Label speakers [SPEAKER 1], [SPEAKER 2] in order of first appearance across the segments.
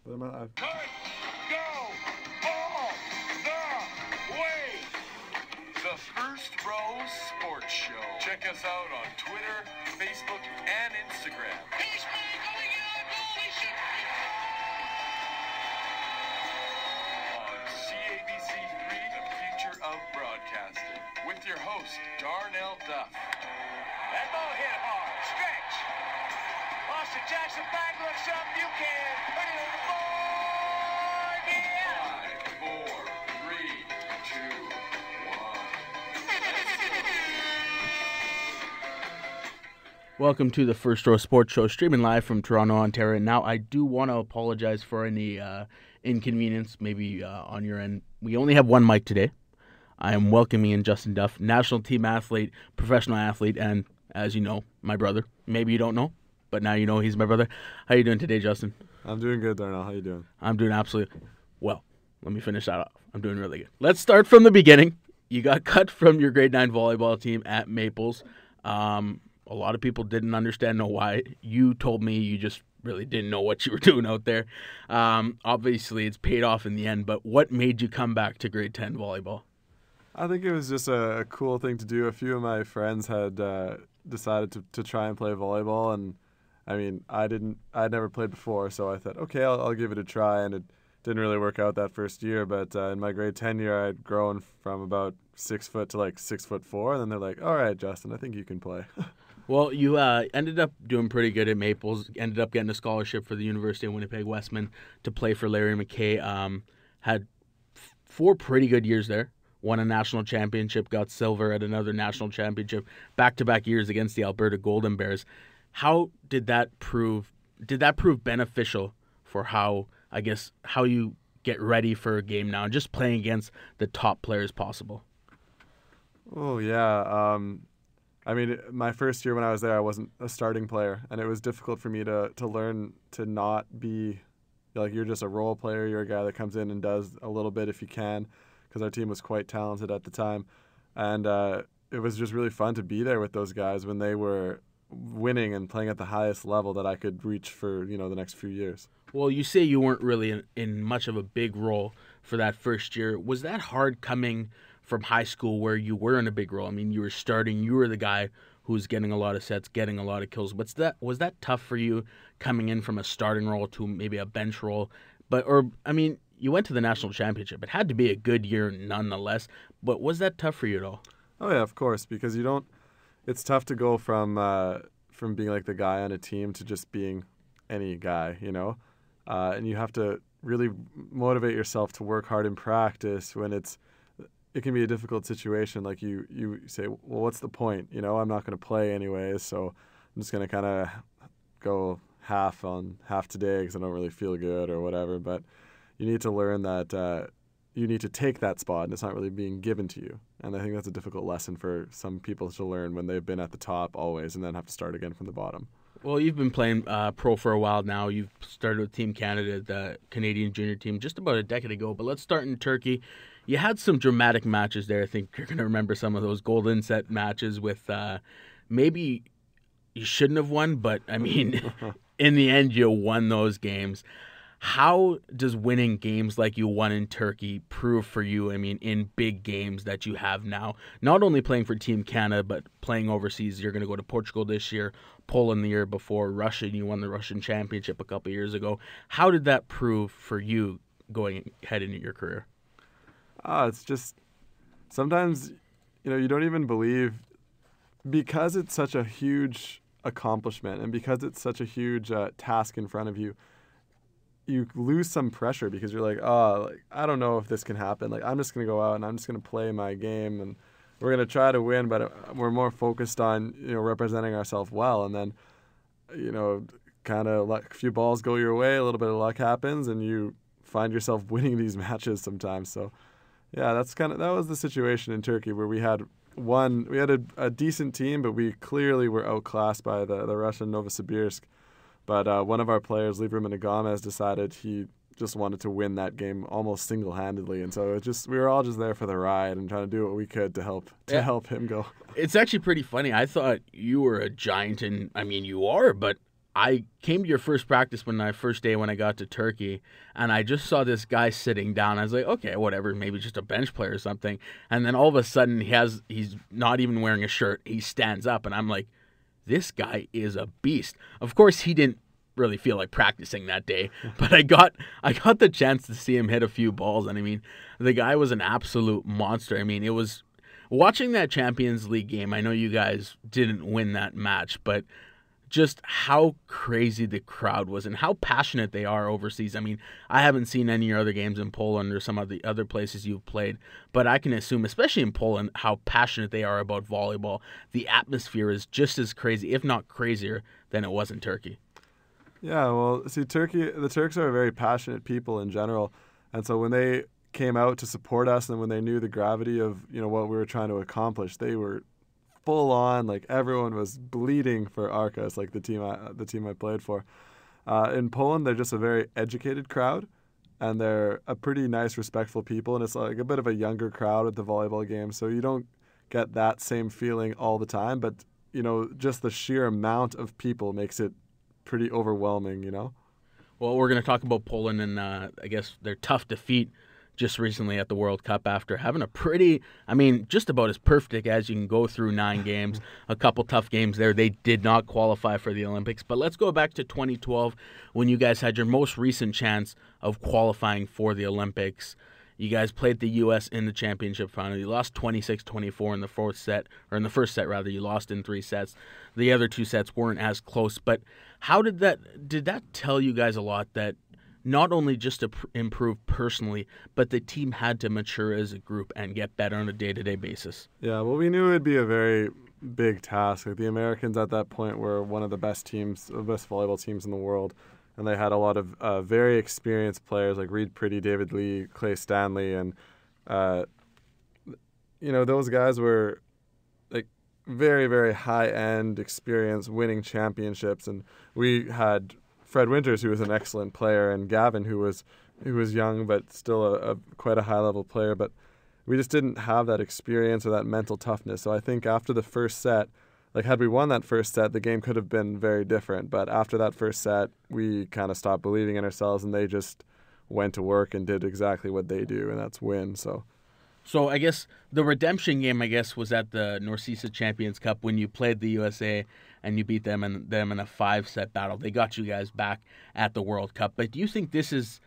[SPEAKER 1] Could go all the way. The First Row Sports Show. Check us out on Twitter, Facebook, and Instagram. He's going out, holy shit! On CABC3, the future of broadcasting. With your host, Darnell Duff. That ball hit hard. Stretch. Austin Jackson back looks up. You can. Put it on the board. Yeah. 5, 4, 3, 2, 1.
[SPEAKER 2] Welcome to the First Row Sports Show, streaming live from Toronto, Ontario. Now, I do want to apologize for any inconvenience, maybe on your end. We only have one mic today. I am welcoming in Justin Duff, national team athlete, professional athlete, and, as you know, my brother. Maybe you don't know, but now you know he's my brother. How you doing today, Justin?
[SPEAKER 3] I'm doing good, Darnell. How you doing?
[SPEAKER 2] I'm doing absolutely well. Let me finish that off. I'm doing really good. Let's start from the beginning. You got cut from your grade 9 volleyball team at Maples. A lot of people didn't understand why. You told me you just really didn't know what you were doing out there. Obviously, it's paid off in the end, but what made you come back to grade 10 volleyball?
[SPEAKER 3] I think it was just a cool thing to do. A few of my friends had decided to try and play volleyball, and I mean, I'd never played before, so I thought, okay, I'll give it a try, and it didn't really work out that first year, but in my grade 10 year, I'd grown from about 6 foot to like 6'4", and then they're like, all right, Justin, I think you can play.
[SPEAKER 2] Well, you ended up doing pretty good at Maples, ended up getting a scholarship for the University of Winnipeg-Westman to play for Larry McKay, had 4 pretty good years there. Won a national championship, got silver at another national championship, back-to-back years against the Alberta Golden Bears. How did that prove beneficial for how you get ready for a game now and just playing against the top players possible?
[SPEAKER 3] Oh, yeah. I mean, my first year when I was there, I wasn't a starting player, and it was difficult for me to learn to not be like you're just a role player. You're a guy that comes in and does a little bit if you can, because our team was quite talented at the time. And it was just really fun to be there with those guys when they were winning and playing at the highest level that I could reach for, the next few years.
[SPEAKER 2] Well, you say you weren't really in much of a big role for that first year. Was that hard coming from high school where you were in a big role? I mean, you were starting, you were the guy who was getting a lot of sets, getting a lot of kills. Was that tough for you coming in from a starting role to maybe a bench role? You went to the national championship. It had to be a good year nonetheless, but was that tough for you at all?
[SPEAKER 3] Oh yeah, of course, because it's tough to go from being like the guy on a team to just being any guy, and you have to really motivate yourself to work hard in practice when it can be a difficult situation. Like you say, well, what's the point? I'm not going to play anyways, so I'm just going to kind of go half today because I don't really feel good or whatever, but you need to learn that you need to take that spot, and it's not really being given to you. And I think that's a difficult lesson for some people to learn when they've been at the top always and then have to start again from the bottom.
[SPEAKER 2] Well, you've been playing pro for a while now. You've started with Team Canada, the Canadian junior team, just about a decade ago. But let's start in Turkey. You had some dramatic matches there. I think you're going to remember some of those golden set matches with maybe you shouldn't have won, but, I mean, in the end, you won those games. How does winning games like you won in Turkey prove for you, in big games that you have now? Not only playing for Team Canada, but playing overseas. You're going to go to Portugal this year, Poland the year before, Russia. You won the Russian championship a couple years ago. How did that prove for you going ahead in your career?
[SPEAKER 3] It's just sometimes, you don't even believe, because it's such a huge accomplishment and because it's such a huge task in front of you, you lose some pressure because you're like, I don't know if this can happen. Like, I'm just going to go out and I'm just going to play my game and we're going to try to win, but we're more focused on, representing ourselves well. And then, kind of a few balls go your way, a little bit of luck happens, and you find yourself winning these matches sometimes. So, yeah, that was the situation in Turkey where we had a decent team, but we clearly were outclassed by the Russian Novosibirsk. But one of our players, Lieberman Gomez, decided he just wanted to win that game almost single-handedly, and so we were all just there for the ride and trying to do what we could to help him go.
[SPEAKER 2] It's actually pretty funny. I thought you were a giant, and you are, but I came to your first practice when I got to Turkey, and I just saw this guy sitting down. I was like, okay, whatever, maybe just a bench player or something. And then all of a sudden, he's not even wearing a shirt. He stands up, and I'm like, this guy is a beast. Of course, he didn't really feel like practicing that day, but I got the chance to see him hit a few balls, and I mean, the guy was an absolute monster. I mean, it was watching that Champions League game. I know you guys didn't win that match, but just how crazy the crowd was and how passionate they are overseas. I mean, I haven't seen any of your other games in Poland or some of the other places you've played, but I can assume, especially in Poland, how passionate they are about volleyball. The atmosphere is just as crazy, if not crazier, than it was in Turkey.
[SPEAKER 3] Yeah, well, see, the Turks are very passionate people in general, and so when they came out to support us and when they knew the gravity of what we were trying to accomplish, they were full on, like everyone was bleeding for Arkas, like the team I played for. In Poland, they're just a very educated crowd, and they're a pretty nice, respectful people, and it's like a bit of a younger crowd at the volleyball game, so you don't get that same feeling all the time, but just the sheer amount of people makes it pretty overwhelming.
[SPEAKER 2] Well, we're going to talk about Poland and I guess their tough defeat just recently at the World Cup after having just about as perfect as you can go through 9 games. A couple tough games there. They did not qualify for the Olympics. But let's go back to 2012 when you guys had your most recent chance of qualifying for the Olympics. You guys played the U.S. in the championship final. You lost 26-24 in the first set. You lost in 3 sets. The other 2 sets weren't as close. But how did that tell you guys a lot that not only just to improve personally, but the team had to mature as a group and get better on a day-to-day basis?
[SPEAKER 3] Yeah, well, we knew it'd be a very big task. Like, the Americans at that point were one of the best volleyball teams in the world, and they had a lot of very experienced players like Reed Priddy, David Lee, Clay Stanley, and those guys were like very, very high-end experience, winning championships, and we had Fred Winters, who was an excellent player, and Gavin, who was young but still quite a high-level player. But we just didn't have that experience or that mental toughness. So I think after the first set, like had we won that first set, the game could have been very different. But after that first set, we kind of stopped believing in ourselves, and they just went to work and did exactly what they do, and that's win.
[SPEAKER 2] So I guess the redemption game, was at the Norcisa Champions Cup when you played the USA and you beat them in a 5-set battle. They got you guys back at the World Cup. But do you think this is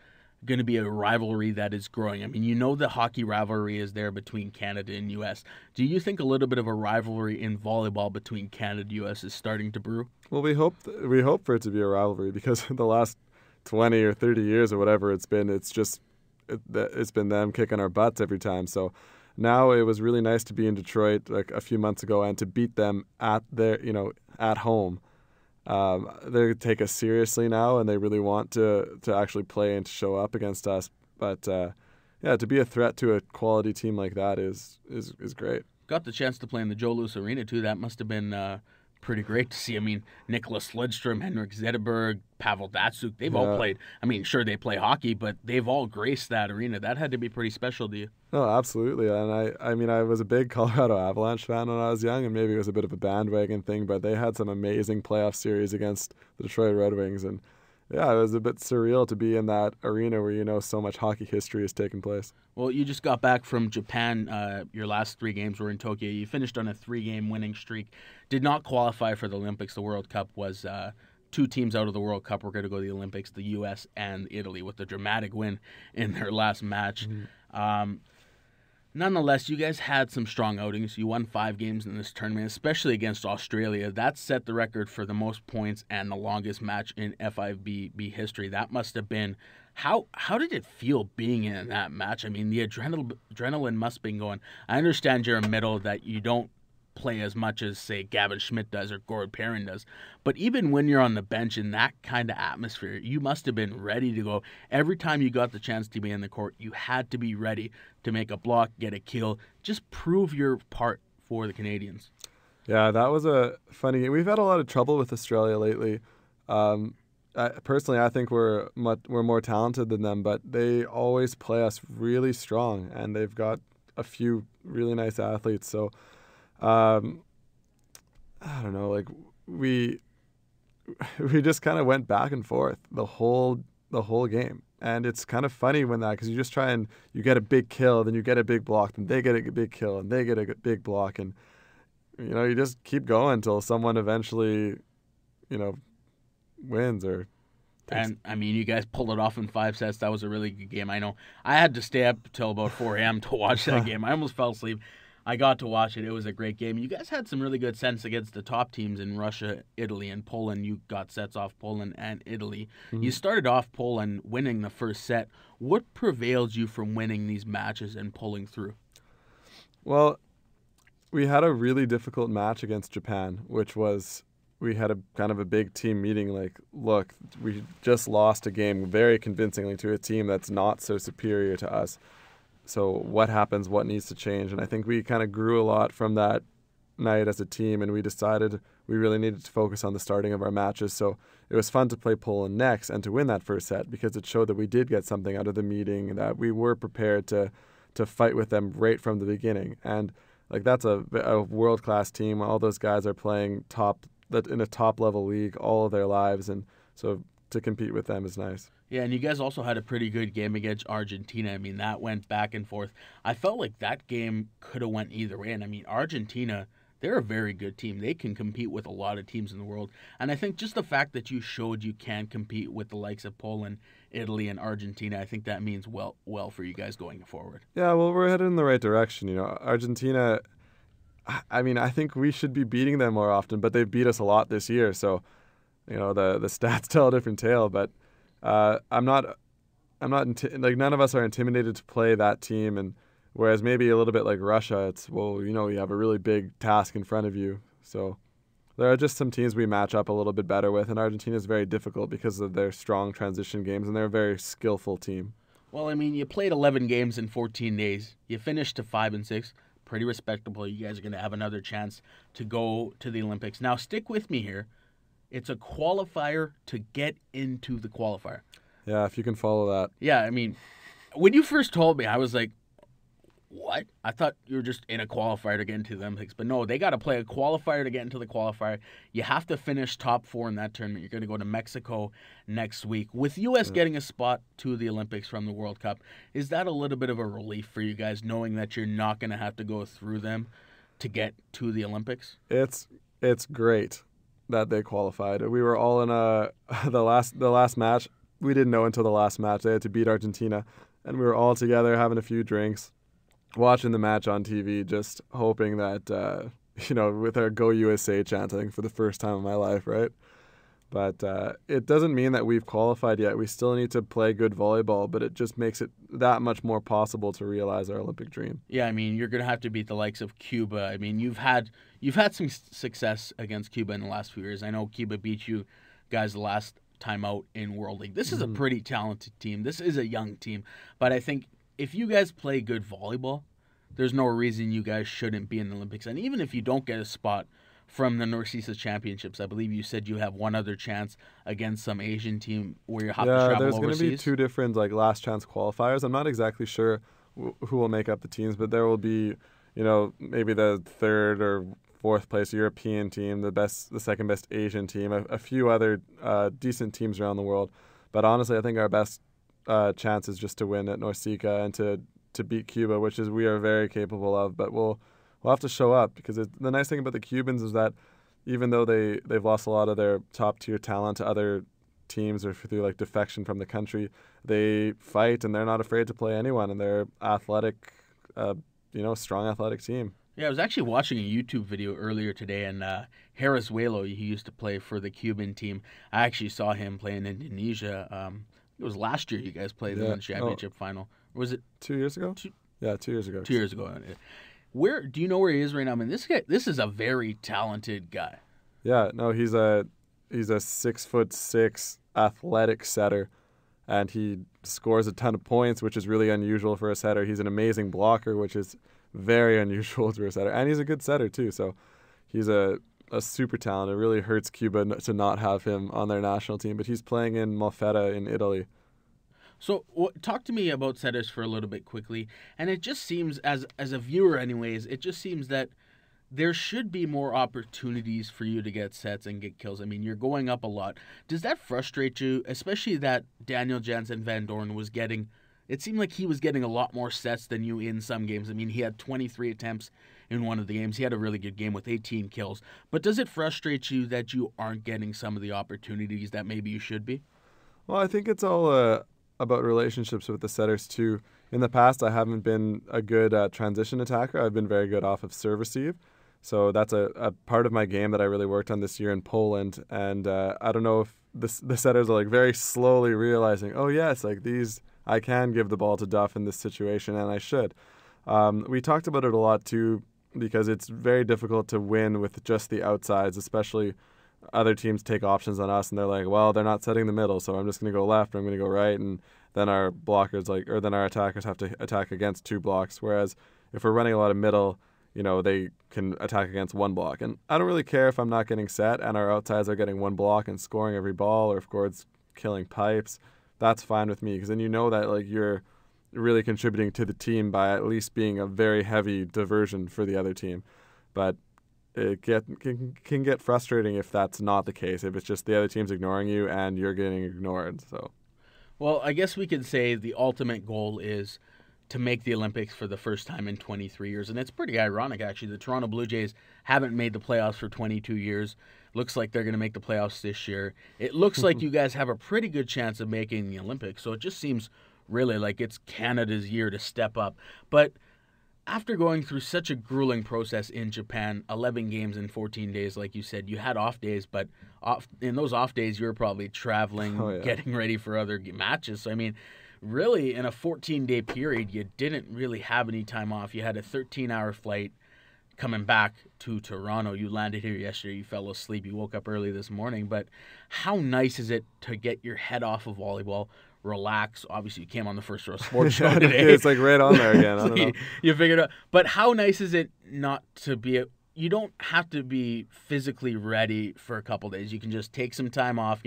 [SPEAKER 2] going to be a rivalry that is growing? I mean, the hockey rivalry is there between Canada and U.S. Do you think a little bit of a rivalry in volleyball between Canada and U.S. is starting to brew?
[SPEAKER 3] Well, we hope for it to be a rivalry, because the last 20 or 30 years or whatever it's been, it's been them kicking our butts every time. So now it was really nice to be in Detroit like a few months ago and to beat them at home. They take us seriously now, and they really want to actually play and to show up against us. But to be a threat to a quality team like that is great.
[SPEAKER 2] Got the chance to play in the Joe Louis Arena too. That must have been pretty great to see. I mean, Nicholas Lidstrom, Henrik Zetterberg, Pavel Datsuk, they've all played. I mean, sure, they play hockey, but they've all graced that arena. That had to be pretty special to you.
[SPEAKER 3] Oh, absolutely. And I was a big Colorado Avalanche fan when I was young, and maybe it was a bit of a bandwagon thing, but they had some amazing playoff series against the Detroit Red Wings. And yeah, it was a bit surreal to be in that arena where so much hockey history has taken place.
[SPEAKER 2] Well, you just got back from Japan. Your last 3 games were in Tokyo. You finished on a 3-game winning streak. Did not qualify for the Olympics. The World Cup was 2 teams out of the World Cup were going to go to the Olympics, the U.S. and Italy, with a dramatic win in their last match. Mm-hmm. Nonetheless, you guys had some strong outings. You won 5 games in this tournament, especially against Australia. That set the record for the most points and the longest match in FIVB history. That must have been... How did it feel being in that match? I mean, the adrenaline must have been going. I understand you're a middle that you don't play as much as, say, Gavin Schmidt does or Gord Perrin does. But even when you're on the bench in that kind of atmosphere, you must have been ready to go. Every time you got the chance to be in the court, you had to be ready to make a block, get a kill, just prove your part for the Canadians.
[SPEAKER 3] Yeah, that was a funny game. We've had a lot of trouble with Australia lately. Personally, I think we're more talented than them, but they always play us really strong, and they've got a few really nice athletes. So, I don't know, like we we just kind of went back and forth the whole game. And it's kind of funny when that, because you just try and you get a big kill, then you get a big block, then they get a big kill, and they get a big block, and you just keep going until someone eventually, wins or.
[SPEAKER 2] And, I mean, you guys pulled it off in 5 sets. That was a really good game. I know I had to stay up till about 4 a.m. to watch that game. I almost fell asleep. I got to watch it. It was a great game. You guys had some really good sets against the top teams in Russia, Italy, and Poland. You got sets off Poland and Italy. Mm-hmm. You started off Poland winning the first set. What prevailed you from winning these matches and pulling through?
[SPEAKER 3] Well, we had a really difficult match against Japan, which was... we had a kind of a big team meeting, like, look, we just lost a game very convincingly to a team that's not so superior to us. So what happens? What needs to change? And I think we kind of grew a lot from that night as a team, and we decided we really needed to focus on the starting of our matches. So it was fun to play Poland next and to win that first set, because it showed that we did get something out of the meeting, that we were prepared to fight with them right from the beginning. And like, that's a world-class team. All those guys are playing in a top-level league all of their lives, and so to compete with them is nice.
[SPEAKER 2] Yeah, and you guys also had a pretty good game against Argentina. I mean, that went back and forth. I felt like that game could have went either way. And I mean, Argentina, they're a very good team. They can compete with a lot of teams in the world. And I think just the fact that you showed you can compete with the likes of Poland, Italy, and Argentina, I think that means well for you guys going forward. Yeah,
[SPEAKER 3] well, we're headed in the right direction. Argentina, I mean, I think we should be beating them more often, but they've beat us a lot this year. So, the stats tell a different tale. But I'm not none of us are intimidated to play that team. And whereas maybe a little bit like Russia, it's, you have a really big task in front of you. So there are just some teams we match up a little bit better with, and Argentina is very difficult because of their strong transition games, and they're a very skillful team.
[SPEAKER 2] Well, I mean, you played 11 games in 14 days. You finished to 5-6. Pretty respectable. You guys are going to have another chance to go to the Olympics. Now, stick with me here. It's a qualifier to get into the qualifier.
[SPEAKER 3] Yeah, if you can follow that.
[SPEAKER 2] Yeah, I mean, when you first told me, I was like, what? I thought you were just in a qualifier to get into the Olympics. But no, they got to play a qualifier to get into the qualifier. You have to finish top 4 in that tournament. You're going to go to Mexico next week. With U.S. getting a spot to the Olympics from the World Cup, is that a little bit of a relief for you guys, knowing that you're not going to have to go through them to get to the Olympics?
[SPEAKER 3] It's great that they qualified. We were all in the last match. We didn't know until the last match. They had to beat Argentina, and we were all together having a few drinks, watching the match on TV, just hoping that, with our Go USA chant, I think for the first time in my life, right? But it doesn't mean that we've qualified yet. We still need to play good volleyball, but it just makes it that much more possible to realize our Olympic dream.
[SPEAKER 2] Yeah, I mean, you're going to have to beat the likes of Cuba. I mean, you've had some success against Cuba in the last few years. I know Cuba beat you guys the last time out in World League. This is a pretty talented team. This is a young team. But I think if you guys play good volleyball, there's no reason you guys shouldn't be in the Olympics. And even if you don't get a spot from the Northeast Championships, I believe you said you have one other chance against some Asian team where you have to travel overseas.
[SPEAKER 3] Yeah, there's going to be 2 different last chance qualifiers. I'm not exactly sure who will make up the teams, but there will be, maybe the 3rd or 4th place European team, the second best Asian team, a few other decent teams around the world. But honestly, I think our best chance is just to win at Norsica and to beat Cuba, which is we are very capable of. But we'll have to show up, because the nice thing about the Cubans is that even though they've lost a lot of their top tier talent to other teams or through defection from the country, they fight and they're not afraid to play anyone, and they're athletic, strong athletic team.
[SPEAKER 2] Yeah, I was actually watching a YouTube video earlier today, and Harris-Welo, he used to play for the Cuban team. I actually saw him play in Indonesia. It was last year you guys played in the championship final. Or was it
[SPEAKER 3] 2 years ago? 2 years ago.
[SPEAKER 2] 2 years ago. Where do you know where he is right now? I mean, this is a very talented guy.
[SPEAKER 3] Yeah, no, he's a 6'6" athletic setter, and he scores a ton of points, which is really unusual for a setter. He's an amazing blocker, which is very unusual for a setter, and he's a good setter too. So he's a super talent. It really hurts Cuba to not have him on their national team, but he's playing in Molfetta in Italy.
[SPEAKER 2] So talk to me about setters for a little bit quickly. And it just seems, as a viewer anyways, it just seems that there should be more opportunities for you to get sets and get kills. I mean, you're going up a lot. Does that frustrate you, especially that Daniel Jansen Van Doorn was getting, it seemed like he was getting a lot more sets than you in some games. I mean, he had 23 attempts in one of the games. He had a really good game with 18 kills. But does it frustrate you that you aren't getting some of the opportunities that maybe you should be?
[SPEAKER 3] Well, I think it's all about relationships with the setters too. In the past, I haven't been a good transition attacker. I've been very good off of serve receive. So that's a part of my game that I really worked on this year in Poland. And I don't know if the setters are like very slowly realizing, oh yes, like these, I can give the ball to Duff in this situation, and I should. We talked about it a lot too, because it's very difficult to win with just the outsides, especially other teams take options on us and they're like, well, they're not setting the middle, so I'm just going to go left or I'm going to go right, and then our then our attackers have to attack against 2 blocks. Whereas if we're running a lot of middle, they can attack against 1 block. And I don't really care if I'm not getting set and our outsides are getting 1 block and scoring every ball, or if Gord's killing pipes. That's fine with me, because then that like you're really contributing to the team by at least being a very heavy diversion for the other team. But it can get frustrating if that's not the case, if it's just the other team's ignoring you and you're getting ignored. So,
[SPEAKER 2] well, I guess we could say the ultimate goal is to make the Olympics for the first time in 23 years. And it's pretty ironic, actually. The Toronto Blue Jays haven't made the playoffs for 22 years. Looks like they're going to make the playoffs this year. It looks like you guys have a pretty good chance of making the Olympics. So it just seems really like it's Canada's year to step up. But after going through such a grueling process in Japan, 11 games in 14 days, like you said, you had off days, but in those off days, you were probably traveling, getting ready for other matches. So, I mean, really, in a 14-day period, you didn't really have any time off. You had a 13-hour flight coming back to Toronto. You landed here yesterday. You fell asleep. You woke up early this morning. But how nice is it to get your head off of volleyball, relax? Obviously, you came on the First Row Sports Show today.
[SPEAKER 3] It's like right on there again. I don't know.
[SPEAKER 2] You figured out. But how nice is it not to be you don't have to be physically ready for a couple days. You can just take some time off,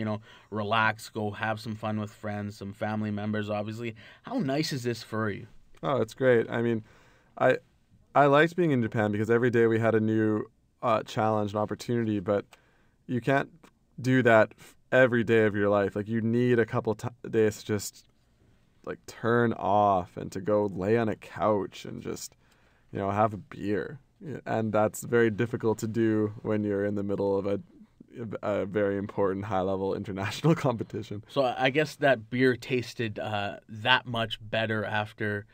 [SPEAKER 2] relax, go have some fun with friends, some family members, obviously. How nice is this for you?
[SPEAKER 3] Oh, it's great. I mean, I liked being in Japan because every day we had a new challenge and opportunity, but you can't do that every day of your life. Like, you need a couple days to just like turn off and to go lay on a couch and just, have a beer. And that's very difficult to do when you're in the middle of a very important high-level international competition.
[SPEAKER 2] So I guess that beer tasted that much better after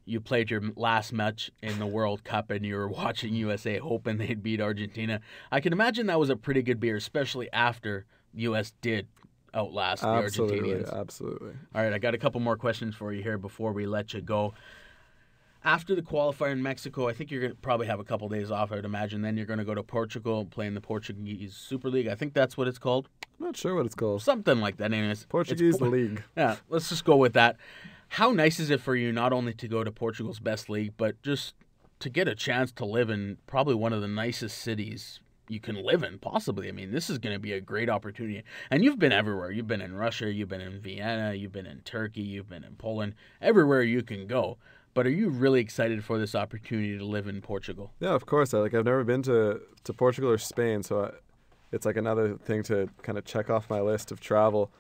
[SPEAKER 2] you played your last match in the World Cup and you were watching USA hoping they'd beat Argentina. I can imagine that was a pretty good beer, especially after the U.S. did outlast the Argentinians.
[SPEAKER 3] Absolutely.
[SPEAKER 2] All right, I got a couple more questions for you here before we let you go. After the qualifier in Mexico, I think you're going to probably have a couple days off, I would imagine. Then you're going to go to Portugal, play in the Portuguese Super League. I think that's what it's called.
[SPEAKER 3] I'm not sure what it's called.
[SPEAKER 2] Something like that. Anyways,
[SPEAKER 3] Portuguese League.
[SPEAKER 2] Yeah, let's just go with that. How nice is it for you not only to go to Portugal's best league, but just to get a chance to live in probably one of the nicest cities you can live in, possibly? I mean, this is going to be a great opportunity. And you've been everywhere. You've been in Russia, you've been in Vienna, you've been in Turkey, you've been in Poland, everywhere you can go. But are you really excited for this opportunity to live in Portugal?
[SPEAKER 3] Yeah, of course. I've never been to Portugal or Spain, so it's like another thing to kind of check off my list of travel.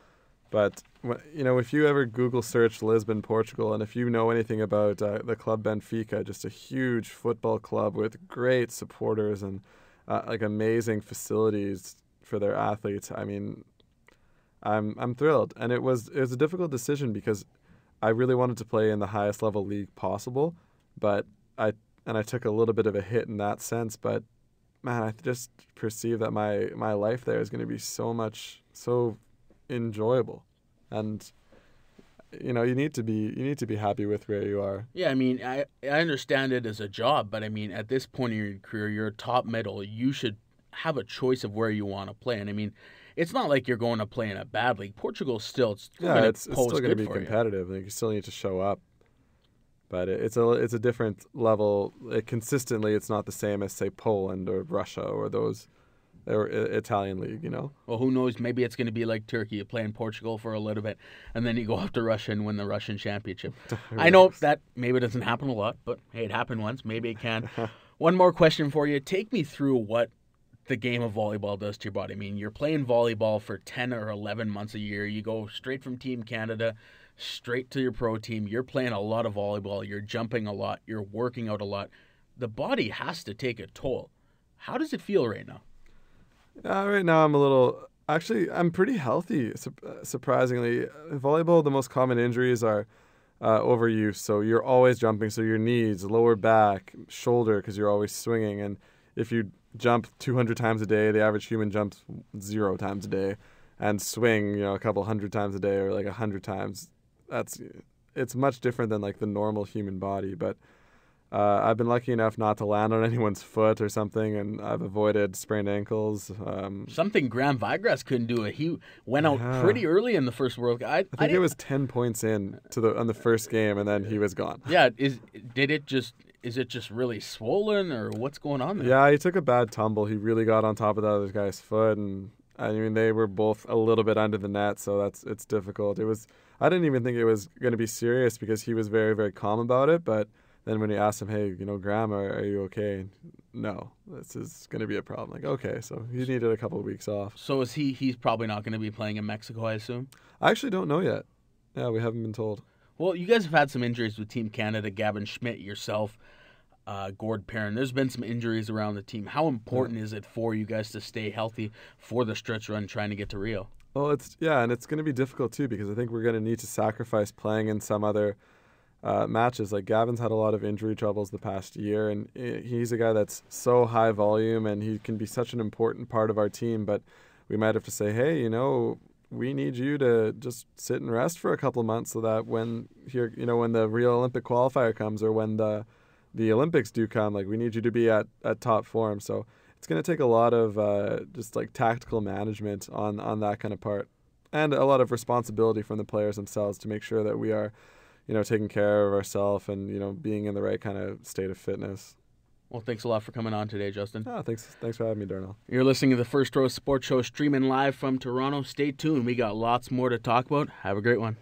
[SPEAKER 3] But if you ever Google search Lisbon, Portugal, and if you know anything about the club Benfica, just a huge football club with great supporters and like amazing facilities for their athletes, I mean, I'm thrilled. And it was a difficult decision because I really wanted to play in the highest level league possible, but I took a little bit of a hit in that sense. But man, I just perceive that my life there is going to be so enjoyable, and you need to be happy with where you are.
[SPEAKER 2] Yeah, I mean, I understand it as a job, but I mean, at this point in your career, you're top middle. You should have a choice of where you want to play, and I mean, it's not like you're going to play in a bad league. Portugal's still it's still going to be
[SPEAKER 3] competitive. Like, you still need to show up, but it's a different level. Consistently, it's not the same as say Poland or Russia or those or Italian league.
[SPEAKER 2] Well, who knows? Maybe it's going to be like Turkey. You play in Portugal for a little bit, and then you go off to Russia and win the Russian championship. I know that maybe it doesn't happen a lot, but hey, it happened once. Maybe it can. One more question for you. Take me through what the game of volleyball does to your body. I mean, you're playing volleyball for 10 or 11 months a year. You go straight from Team Canada straight to your pro team. You're playing a lot of volleyball. You're jumping a lot. You're working out a lot. The body has to take a toll. How does it feel right now?
[SPEAKER 3] Right now I'm pretty healthy, surprisingly. In volleyball, the most common injuries are overuse. So you're always jumping, so your knees, lower back, shoulder, because you're always swinging. And if you jump 200 times a day, the average human jumps 0 times a day, and swing, a couple hundred times a day or like 100 times. It's much different than like the normal human body. But I've been lucky enough not to land on anyone's foot or something, and I've avoided sprained ankles.
[SPEAKER 2] Something Graham Vigras couldn't do. He went out pretty early in the first World Cup.
[SPEAKER 3] I think it was 10 points in on the first game, and then he was gone.
[SPEAKER 2] Yeah, is it just really swollen, or what's going on there?
[SPEAKER 3] Yeah, he took a bad tumble. He really got on top of the other guy's foot, and I mean they were both a little bit under the net, so it's difficult. I didn't even think it was going to be serious because he was very, very calm about it, but then when you asked him, hey, Graham, are you okay? No, this is going to be a problem. Like, okay, so he needed a couple of weeks off.
[SPEAKER 2] So he's probably not going to be playing in Mexico, I assume?
[SPEAKER 3] I actually don't know yet. Yeah, we haven't been told.
[SPEAKER 2] Well, you guys have had some injuries with Team Canada, Gavin Schmidt, yourself, Gord Perrin. There's been some injuries around the team. How important is it for you guys to stay healthy for the stretch run trying to get to Rio?
[SPEAKER 3] Well, and it's going to be difficult too because I think we're going to need to sacrifice playing in some other matches. Like Gavin's had a lot of injury troubles the past year, and he's a guy that's so high volume, and he can be such an important part of our team. But we might have to say, hey, we need you to just sit and rest for a couple of months, so that when the Rio Olympic qualifier comes, or when the Olympics do come, like we need you to be at top form. So it's going to take a lot of just like tactical management on that kind of part, and a lot of responsibility from the players themselves to make sure that we are taking care of ourselves and, being in the right kind of state of fitness.
[SPEAKER 2] Well, thanks a lot for coming on today, Justin.
[SPEAKER 3] Thanks for having me, Darnell.
[SPEAKER 2] You're listening to the First Row Sports Show, streaming live from Toronto. Stay tuned. We got lots more to talk about. Have a great one.